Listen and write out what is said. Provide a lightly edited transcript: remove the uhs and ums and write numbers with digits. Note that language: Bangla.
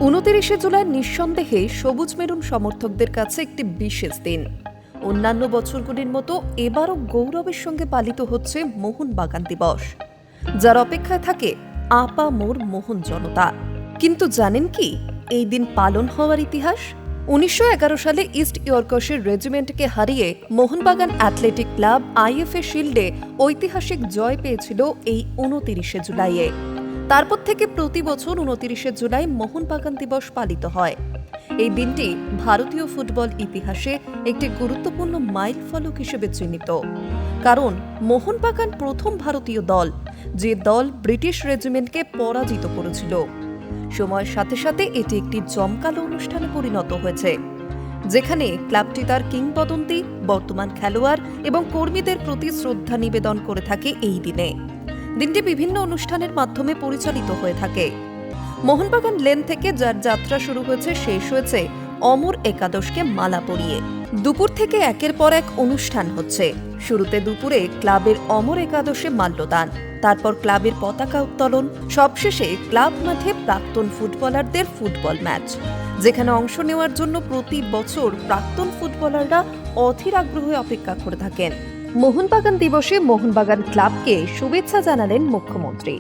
29শে জুলাই নিঃসন্দেহে সবুজ মেরুন সমর্থকদের কাছে একটি বিশেষ দিন। অন্যান্য বছরগুলির মতো এবারও গৌরবের সঙ্গে পালিত হচ্ছে মোহনবাগান দিবস, যার অপেক্ষায় থাকে আপামোর মোহন জনতা। কিন্তু জানেন কি এই দিন পালন হওয়ার ইতিহাস? 1911 সালে ইস্ট ইয়র্কশায়ার রেজিমেন্টকে হারিয়ে মোহনবাগান অ্যাথলেটিক ক্লাব আইএফএ শিল্ডে ঐতিহাসিক জয় পেয়েছিল এই 29শে জুলাইয়ে। তারপর থেকে প্রতি বছর 29শে জুলাই মোহনবাগান দিবস পালিত হয়। এই দিনটি ভারতীয় ফুটবল ইতিহাসে একটি গুরুত্বপূর্ণ মাইল ফলক হিসেবে চিহ্নিত, কারণ মোহনবাগান প্রথম ভারতীয় দল যে দল ব্রিটিশ রেজিমেন্টকে পরাজিত করেছিল। সময়ের সাথে সাথে এটি একটি জমকালো অনুষ্ঠানে পরিণত হয়েছে, যেখানে ক্লাবটি তার কিংবদন্তি, বর্তমান খেলোয়াড় এবং কর্মীদের প্রতি শ্রদ্ধা নিবেদন করে থাকে এই দিনে। দিনটি বিভিন্ন অনুষ্ঠানের মাধ্যমে পরিচালিত হয়ে থাকে। মোহনবাগান লেন থেকে যার যাত্রা শুরু হয়েছে শেষ হয়েছে অমর একাদশকে মালা পরিয়ে। দুপুর থেকে একের পর এক অনুষ্ঠান হচ্ছে। শুরুতে দুপুরে ক্লাবের অমর একাদশে মাল্যদান, তারপর ক্লাবের পতাকা উত্তোলন, সবশেষে ক্লাব মাঠে প্রাক্তন ফুটবলারদের ফুটবল ম্যাচ, যেখানে অংশ নেওয়ার জন্য প্রতি বছর প্রাক্তন ফুটবলাররা অধীর আগ্রহে অপেক্ষা করে থাকেন। মোহনবাগান দিবসে মোহনবাগান ক্লাবকে শুভেচ্ছা জানালেন মুখ্যমন্ত্রী।